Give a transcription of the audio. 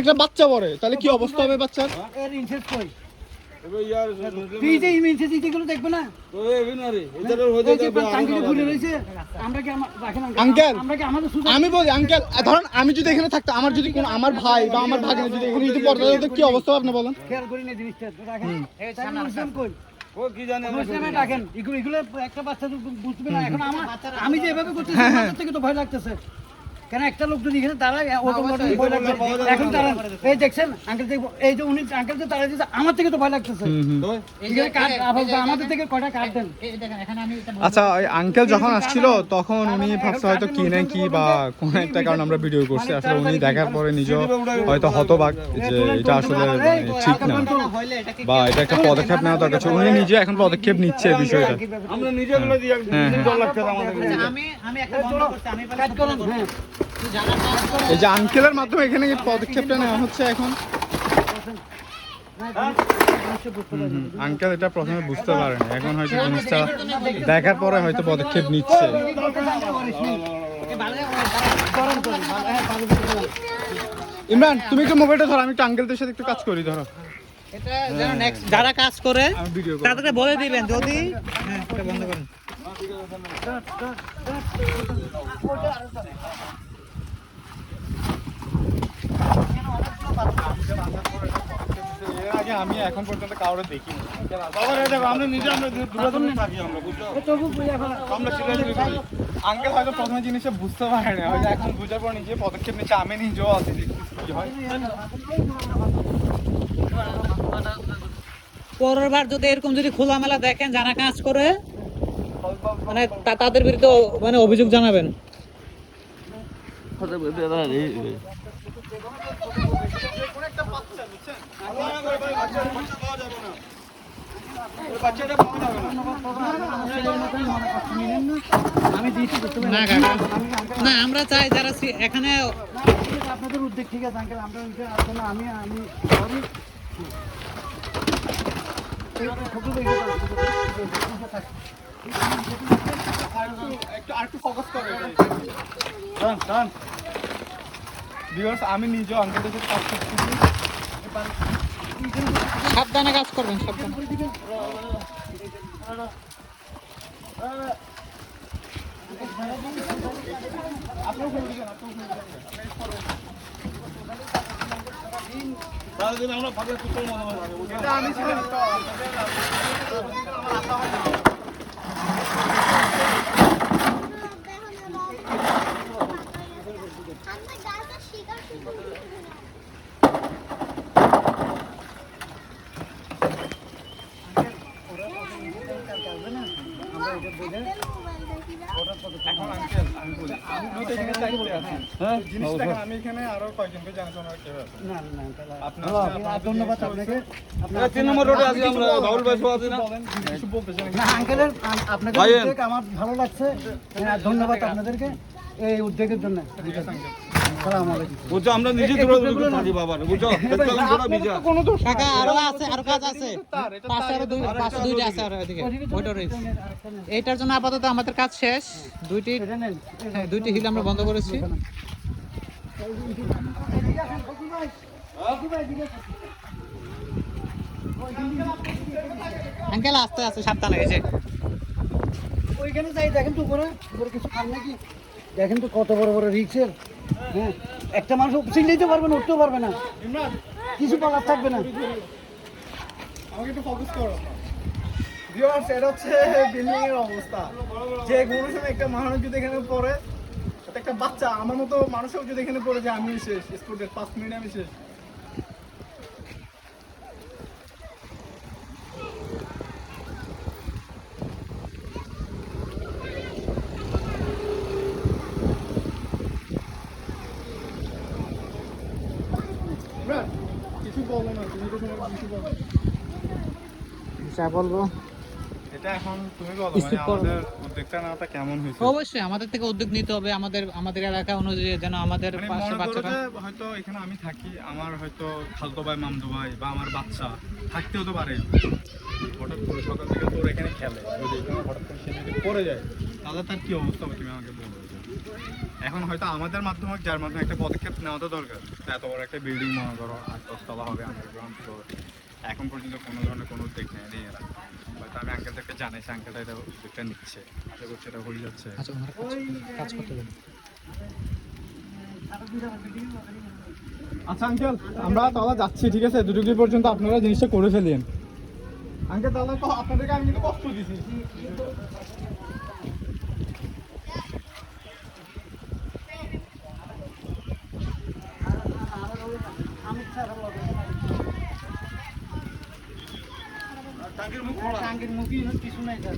একটা বাচ্চা পড়ে তাহলে কি অবস্থা হবে বাচ্চার? এর ইনসেস কই তুই যে ইমেন্সেস দিগুলো দেখবে না আমি বলি আঙ্কেল ধরেন আমি যদি এখানে থাকতাম, আমার যদি কোনো আমার ভাই বা আমার ভাগিনা যদি এখানে যদি পড়তো তাহলে কি অবস্থা আপনি বলেন? খেয়াল করি না জিনিসটা রাখেন এগুলো একটা বাচ্চা বুঝবে না। এখন আমি যে এভাবে করতেছি বাচ্চা থেকে তো ভয় লাগতেছে। কেন একটা লোক যদি এখানে দাঁড়ায় এখন দাঁড়ান, এই দেখছেন আঙ্কেল এই যে উনি আঙ্কেল যে দাঁড়ায় দিচ্ছে আমার থেকে তো ভয় লাগতেছে। আমাদের থেকে কয়টা কার্ড দেন। আচ্ছা ওই আঙ্কেল যখন আসছিল তখন উনি ভাবছে হয়তো কি না কি বা কোন একটা কারণ আমরা ভিডিও করছি, আসলে উনি দেখার পরে নিজেও হয়তো হতবাক যে এটা আসলে ঠিক না বা এটা একটা পদক্ষেপ নেওয়া দরকার ছিল। উনি নিজে এখন পদক্ষেপ নিচ্ছে বিষয়টা। আমরা নিজে বলে দিই ডর লাগছে আমাদের। আমি একটা বন্ধ করতে আমি কাজ করুন। এই যে আঙ্কেলের মাধ্যমে এখানে পদক্ষেপটা নেওয়া হচ্ছে এখন। আঙ্কেল এটা প্রথমে বুঝতে পারেন, এখন হয়তো জিনিসটা দেখার পরে হয়তো পদক্ষেপ নিচ্ছে। ইমরান তুমি একটু মোবাইলটা ধরো, আমি একটু আঙ্কেলদের সাথে একটু কাজ করি। ধরো এটা যেন নেক্সট যারা কাজ করে তাদেরকে বলে দিবেন যদি এটা বন্ধ করেন। আমি এখন পর্যন্ত কাউরে দেখিনি। আঙ্কেল হয়তো প্রথমে জিনিসটা বুঝতে পারে না, হয়তো এখন বুঝার পর নিজে পদক্ষেপ নিচ্ছে। আমি নিজেও আছি কি হয়। পরের বার যদি এরকম যদি খোলামেলা দেখেন যারা কাজ করে মানে তাদের বিরুদ্ধে মানে অভিযোগ জানাবেন। না আমরা চাই যারা এখানে আপনাদের উদ্যোগ ঠিক আছে আঙ্কেল, আমরা আমি আমি নিজেও আঙ্কেলদের সাথে কাজ করছি। সাবধানে কাজ করবেন, সাবধানে। আমি এখানে আরো কয়েকজনকে জানাশোনা করতে পারবো। ধন্যবাদ আপনাকে। 3 নম্বর রোডে আছি আমরা, বাউল ভাই আছি না? কিছু বলতে চাই না আঙ্কেলের আপনাদের উদ্যোগ আমার ভালো লাগছে, ধন্যবাদ আপনাদেরকে এই উদ্যোগের জন্য। বুঝছো আমরা নিজে থাকি বাবার, বুঝছো কোনো দোষ কাকা আরো আছে, আরো কাজ আছে, পাশে আরো দুইটা আছে আর এদিকে ওইটা রয়েছে। এইটার জন্য আপাতত আমাদের কাজ শেষ। দুইটি হিল আমরা বন্ধ করেছি। আঙ্কেল আস্তে আস্তে সাবধানে গেছে। ওইখানে যাই দেখেন তো উপরে কিছু খান নাকি দেখেন তো, কত বড় বড় রিক্সের। হ্যাঁ একটা মানুষ চিনলেইতে পারবে না, উঠতেও পারবে না, কিছু বলার থাকবে না। আমাকে একটু ফোকাস করো। ভিউয়ার্স এটা হচ্ছে বিল্ডিং এর অবস্থা। যে কোনো সময় একটা মানুষ যদি এখানে পড়ে, একটা বাচ্চা আমার মতো মানুষও যদি এখানে পড়ে যায়, আমি শেষ। স্পোর্টের 5 মিনিটে আমি শেষ। কিছু বলো না, তুমি তো কিছু বলো। যা বলবো এটা এখন তুমি বলো, মানে আমাদের উদ্যোগটা নাটা কেমন হয়েছে? অবশ্যই আমাদের থেকে উদ্যোগ নিতে হবে, আমাদের এলাকা অনুযায়ী যেন আমাদের পাশে বাচ্চারা। হয়তো এখানে আমি থাকি, আমার হয়তো খালতো ভাই মামদো ভাই বা আমার বাচ্চা থাকতে হতে পারে, হঠাৎ করে সকাল থেকে তোর এখানে খেলে, যদি হঠাৎ করে সে যদি পড়ে যায় তাহলে তার কি অবস্থা হবে তুমি আমাকে বলবে। এখন হয়তো আমাদের মাধ্যমে যার মাধ্যমে একটা পদক্ষেপ নেওয়া তো দরকার। এত বড় একটা বিল্ডিং মনে করো 8-10 তলা হবে আন্ডারগ্রাউন্ড ফ্লোর, এখন পর্যন্ত কোনো ধরনের কোনো উদ্যোগ নেই এরা। হয়তো আমি আঙ্কেলদেরকে জানাইছি, আঙ্কেলটা এটা উদ্যোগটা নিচ্ছে, আশা করছি এটা হয়ে যাচ্ছে। আচ্ছা আঙ্কেল, আমরা তাহলে যাচ্ছি, ঠিক আছে? 2 ডিগ্রি পর্যন্ত আপনারা জিনিসটা করে ফেলেন। আঙ্কেল তাহলে তো আপনাদেরকে আমি কিন্তু কষ্ট দিছি। টাঙ্গির মুখই কিছু নাই স্যার।